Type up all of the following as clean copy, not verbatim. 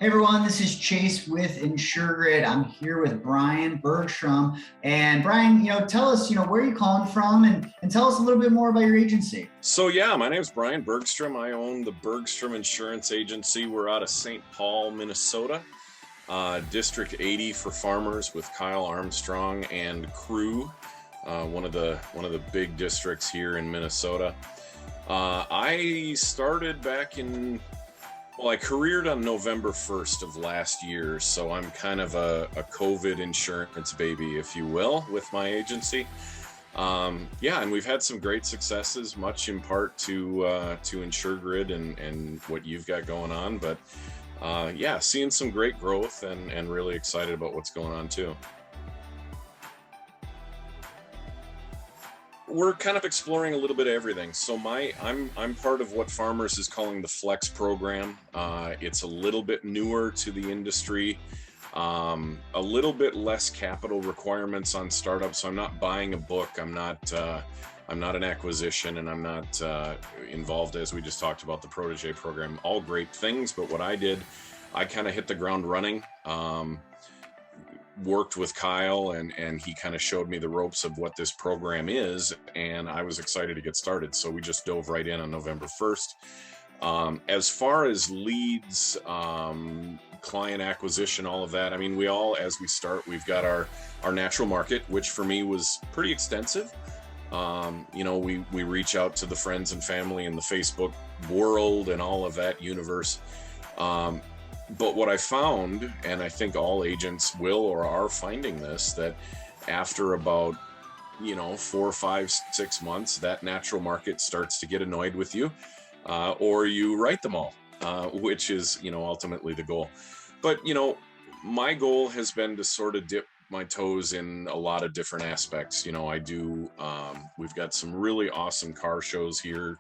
Hey everyone, this is Chase with InsurGrid. I'm here with Brian Bergstrom. And Brian, tell us, where you're calling from and tell us a little bit more about your agency. So yeah, my name is Brian Bergstrom. I own the Bergstrom Insurance Agency. We're out of St. Paul, Minnesota. District 80 for farmers with Kyle Armstrong and crew. One of the big districts here in Minnesota. I started back I careered on November 1st of last year, so I'm kind of a COVID insurance baby, if you will, with my agency. And we've had some great successes, much in part to InsurGrid and what you've got going on. But seeing some great growth and really excited about what's going on too. We're kind of exploring a little bit of everything. So I'm part of what Farmers is calling the Flex program. It's a little bit newer to the industry, a little bit less capital requirements on startups. So I'm not buying a book. I'm not an acquisition, and I'm not involved, as we just talked about, the Protege program. All great things, but what I did, I kind of hit the ground running. Worked with Kyle and he kind of showed me the ropes of what this program is, and I was excited to get started. So we just dove right in on November 1st. As far as leads, client acquisition, all of that, I mean, as we start, we've got our natural market, which for me was pretty extensive. We reach out to the friends and family in the Facebook world and all of that universe. But what I found, and I think all agents will or are finding this, that after about, 4, 5, 6 months, that natural market starts to get annoyed with you, or you write them all, which is, ultimately the goal. But, my goal has been to sort of dip my toes in a lot of different aspects. We've got some really awesome car shows here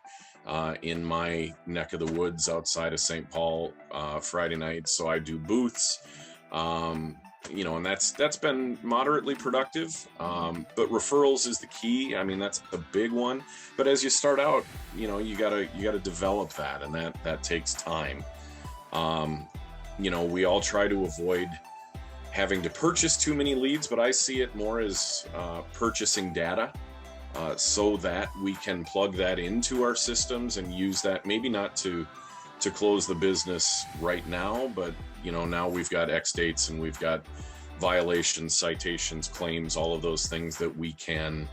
in my neck of the woods outside of St. Paul Friday nights. So I do booths, and that's been moderately productive. But referrals is the key. I mean, that's a big one. But as you start out, you gotta develop that, and that takes time. We all try to avoid having to purchase too many leads, but I see it more as purchasing data. So that we can plug that into our systems and use that, maybe not to close the business right now, but now we've got X dates and we've got violations, citations, claims, all of those things that we can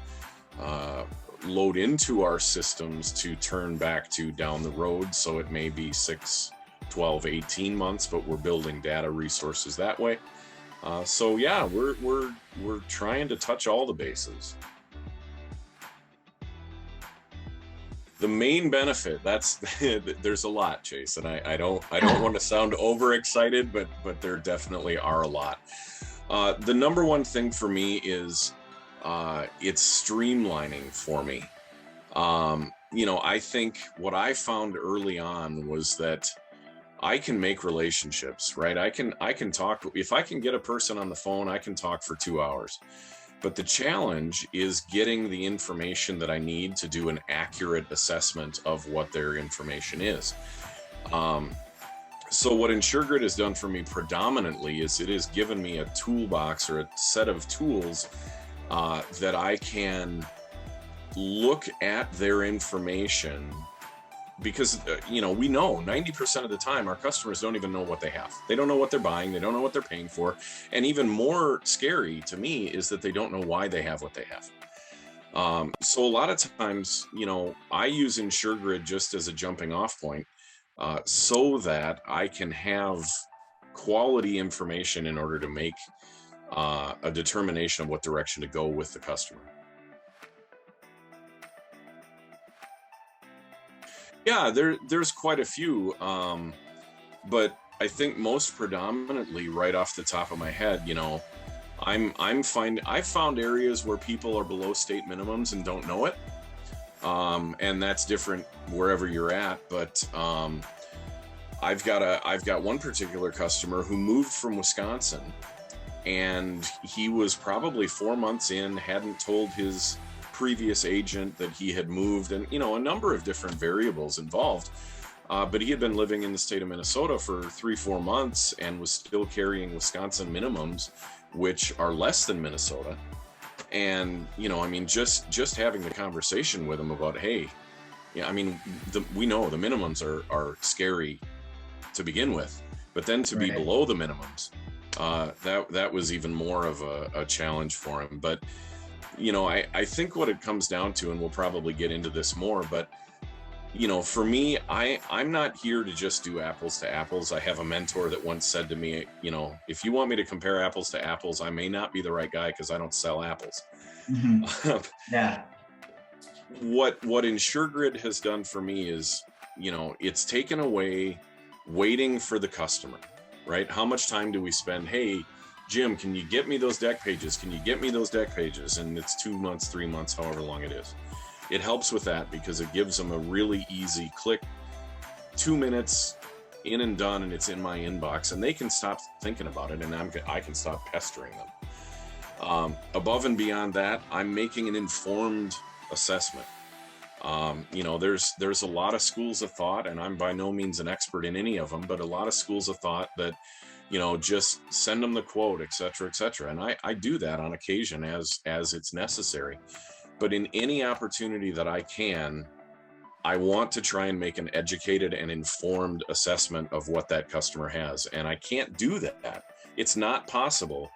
load into our systems to turn back to down the road. So it may be 6, 12, 18 months, but we're building data resources that way. We're trying to touch all the bases. The main benefit, there's a lot, Chase, and I don't want to sound overexcited, but there definitely are a lot. The number one thing for me is it's streamlining for me. I think what I found early on was that I can make relationships, right? I can talk. If I can get a person on the phone, I can talk for 2 hours. But the challenge is getting the information that I need to do an accurate assessment of what their information is. So what InsurGrid has done for me predominantly is it has given me a toolbox or a set of tools that I can look at their information. Because, we know 90% of the time our customers don't even know what they have. They don't know what they're buying. They don't know what they're paying for. And even more scary to me is that they don't know why they have what they have. So a lot of times, I use InsurGrid just as a jumping off point so that I can have quality information in order to make a determination of what direction to go with the customer. Yeah, there's quite a few, but I think most predominantly, right off the top of my head, I've found areas where people are below state minimums and don't know it, and that's different wherever you're at. But I've got one particular customer who moved from Wisconsin, and he was probably 4 months in, hadn't told his previous agent that he had moved, and a number of different variables involved. But he had been living in the state of Minnesota for 3-4 months and was still carrying Wisconsin minimums, which are less than Minnesota. And, just having the conversation with him about, hey, we know the minimums are scary to begin with, but then to be below the minimums, that was even more of a challenge for him. But, I think what it comes down to, and we'll probably get into this more, but for me, I'm not here to just do apples to apples. I have a mentor that once said to me, if you want me to compare apples to apples, I may not be the right guy because I don't sell apples. Mm-hmm. Yeah. What InsurGrid has done for me is, it's taken away waiting for the customer, right? How much time do we spend? Hey, Jim, can you get me those deck pages? Can you get me those deck pages? And it's 2 months, 3 months, however long it is. It helps with that because it gives them a really easy click, 2 minutes in and done, and it's in my inbox, and they can stop thinking about it, and I can stop pestering them. Above and beyond that, I'm making an informed assessment. There's a lot of schools of thought, and I'm by no means an expert in any of them, but a lot of schools of thought that, just send them the quote, et cetera, et cetera. And I do that on occasion as it's necessary. But in any opportunity that I want to try and make an educated and informed assessment of what that customer has. And I can't do that. It's not possible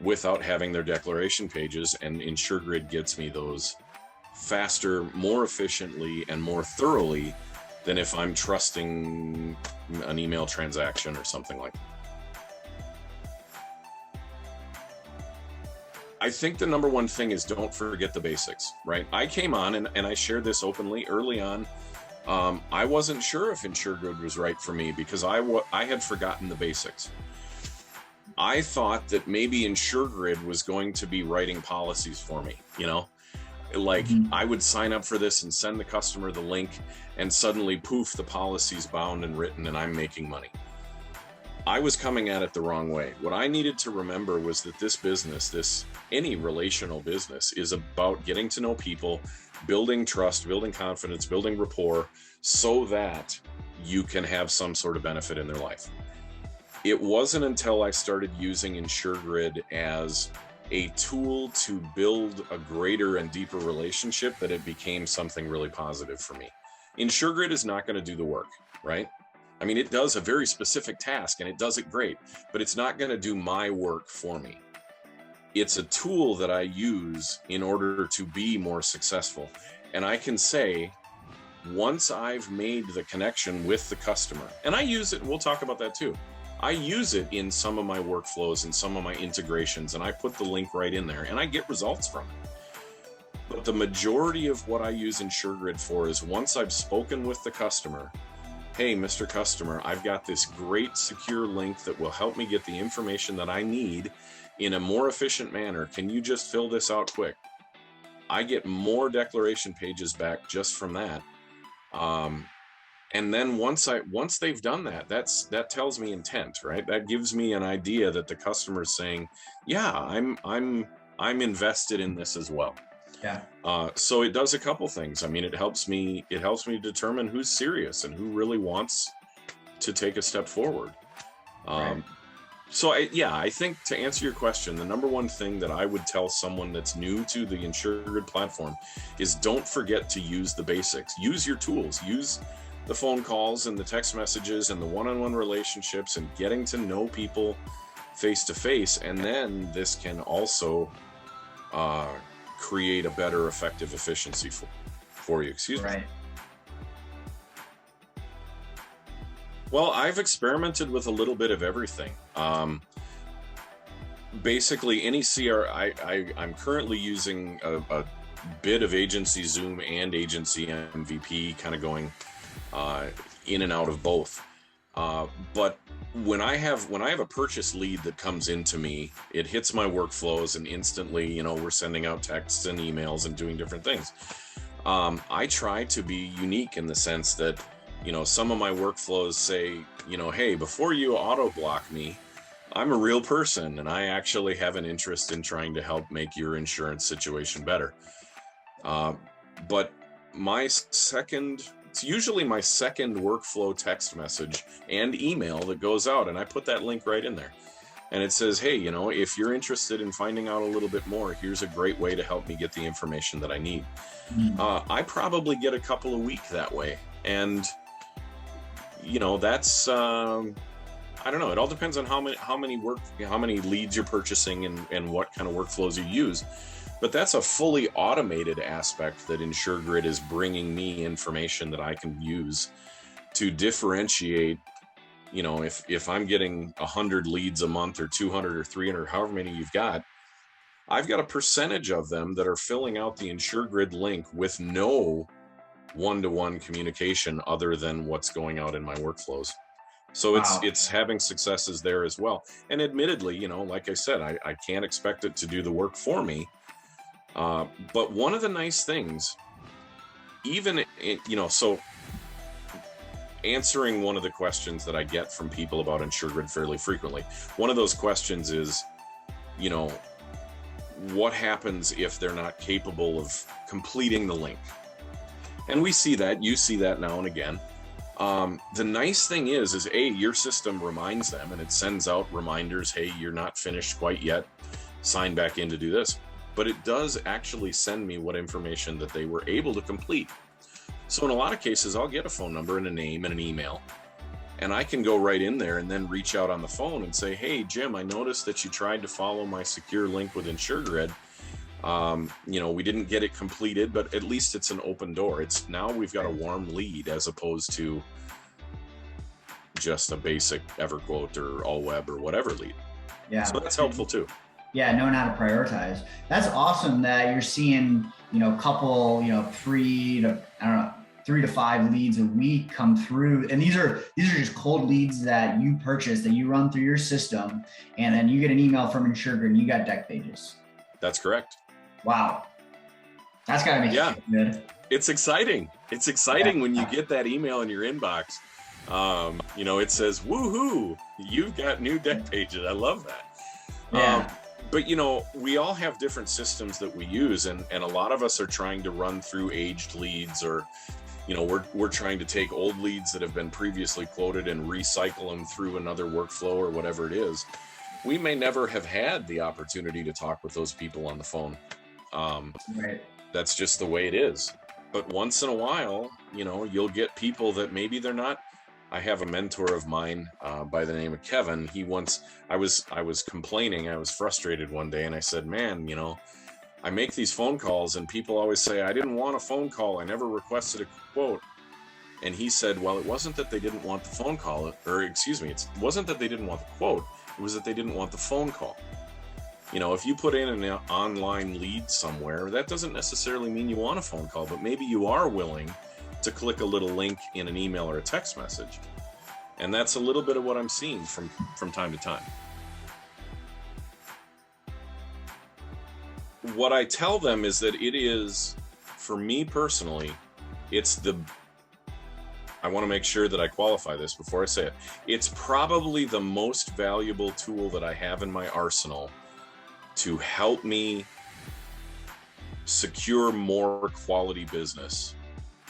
without having their declaration pages, and InsurGrid gets me those faster, more efficiently, and more thoroughly than if I'm trusting an email transaction or something like that. I think the number one thing is don't forget the basics, right? I came on and I shared this openly early on. I wasn't sure if InsurGrid was right for me because I had forgotten the basics. I thought that maybe InsurGrid was going to be writing policies for me, I would sign up for this and send the customer the link, and suddenly, poof, the policy's bound and written and I'm making money. I was coming at it the wrong way. What I needed to remember was that this business, any relational business, is about getting to know people, building trust, building confidence, building rapport, so that you can have some sort of benefit in their life. It wasn't until I started using InsurGrid as a tool to build a greater and deeper relationship that it became something really positive for me. InsurGrid is not going to do the work, right? It does a very specific task and it does it great, but it's not going to do my work for me. It's a tool that I use in order to be more successful. And I can say, once I've made the connection with the customer, and I use it, we'll talk about that too. I use it in some of my workflows and some of my integrations, and I put the link right in there and I get results from it. But the majority of what I use InsurGrid for is once I've spoken with the customer, hey, Mr. Customer, I've got this great secure link that will help me get the information that I need in a more efficient manner. Can you just fill this out quick? I get more declaration pages back just from that. And then once they've done that, that tells me intent, right? That gives me an idea that the customer is saying, yeah, I'm invested in this as well. Yeah. So it does a couple things. It helps me determine who's serious and who really wants to take a step forward. Right. So I think to answer your question, the number one thing that I would tell someone that's new to the InsurGrid platform is don't forget to use the basics. Use your tools. Use the phone calls and the text messages and the one-on-one relationships and getting to know people face to face. And then this can also create a better effective efficiency for you. Excuse me. Well, I've experimented with a little bit of everything. Basically, any I'm currently using a bit of Agency Zoom and Agency MVP, kind of going in and out of both. But when I have a purchase lead that comes into me, it hits my workflows and instantly, we're sending out texts and emails and doing different things. I try to be unique in the sense that, some of my workflows say, hey, before you auto block me, I'm a real person and I actually have an interest in trying to help make your insurance situation better. But my second It's usually my second workflow text message and email that goes out, and I put that link right in there. And it says, hey, you know, if you're interested in finding out a little bit more, here's a great way to help me get the information that I need. I probably get a couple a week that way. And, you know, that's, I don't know. It all depends on how many leads you're purchasing and what kind of workflows you use. But that's a fully automated aspect that InsurGrid is bringing me information that I can use to differentiate. You know, if I'm getting 100 leads a month or 200 or 300, however many you've got, I've got a percentage of them that are filling out the InsurGrid link with no one-to-one communication other than what's going out in my workflows. So it's having successes there as well. And admittedly, you know, like I said, I can't expect it to do the work for me. But one of the nice things, even, you know, so answering one of the questions that I get from people about InsurGrid fairly frequently, one of those questions is, you know, what happens if they're not capable of completing the link? And we see that, you see that now and again. The nice thing is A, your system reminds them and it sends out reminders, hey, you're not finished quite yet, sign back in to do this. But it does actually send me what information that they were able to complete. So in a lot of cases, I'll get a phone number and a name and an email, and I can go right in there and then reach out on the phone and say, hey, Jim, I noticed that you tried to follow my secure link with InsurGrid. You know, we didn't get it completed, but at least it's an open door. It's now we've got a warm lead as opposed to just a basic EverQuote or All Web or whatever lead. Yeah. So that's helpful too. Yeah, knowing how to prioritize. That's awesome that you're seeing, you know, a couple, you know, 3 to 5 leads a week come through. And these are just cold leads that you purchase, that you run through your system, and then you get an email from InsurGrid and you got deck pages. That's correct. Wow. That's gotta be good. It's exciting. It's exciting when you get that email in your inbox. You know, it says, woohoo, you've got new deck pages. I love that. Yeah. But, you know, we all have different systems that we use, and a lot of us are trying to run through aged leads, or, you know, we're trying to take old leads that have been previously quoted and recycle them through another workflow or whatever it is. We may never have had the opportunity to talk with those people on the phone. Right. That's just the way it is. But once in a while, you know, you'll get people that maybe they're not. I have a mentor of mine by the name of Kevin. I was complaining, I was frustrated one day, and I said, man, you know, I make these phone calls and people always say, I didn't want a phone call, I never requested a quote. And he said, well, it wasn't that they didn't want the phone call, or excuse me, it wasn't that they didn't want the quote, it was that they didn't want the phone call. You know, if you put in an online lead somewhere, that doesn't necessarily mean you want a phone call, but maybe you are willing to click a little link in an email or a text message. And that's a little bit of what I'm seeing from time to time. What I tell them is that it is, for me personally, I want to make sure that I qualify this before I say it. It's probably the most valuable tool that I have in my arsenal to help me secure more quality business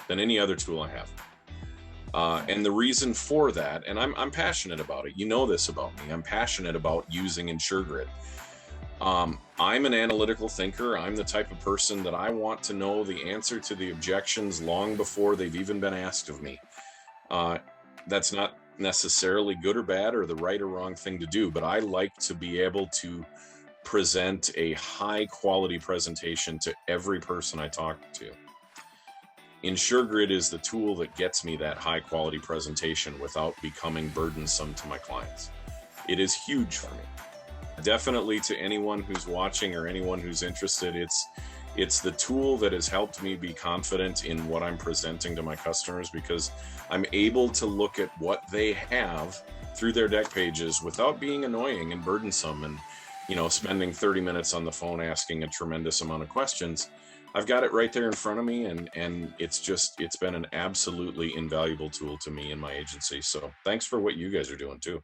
than any other tool I have. And the reason for that, and I'm passionate about it. You know this about me. I'm passionate about using InsurGrid. I'm an analytical thinker. I'm the type of person that I want to know the answer to the objections long before they've even been asked of me. That's not necessarily good or bad or the right or wrong thing to do, but I like to be able to present a high quality presentation to every person I talk to. InsurGrid is the tool that gets me that high quality presentation without becoming burdensome to my clients. It is huge for me. Definitely, to anyone who's watching or anyone who's interested, it's the tool that has helped me be confident in what I'm presenting to my customers, because I'm able to look at what they have through their deck pages without being annoying and burdensome and, you know, spending 30 minutes on the phone asking a tremendous amount of questions. I've got it right there in front of me, and it's been an absolutely invaluable tool to me and my agency. So thanks for what you guys are doing too.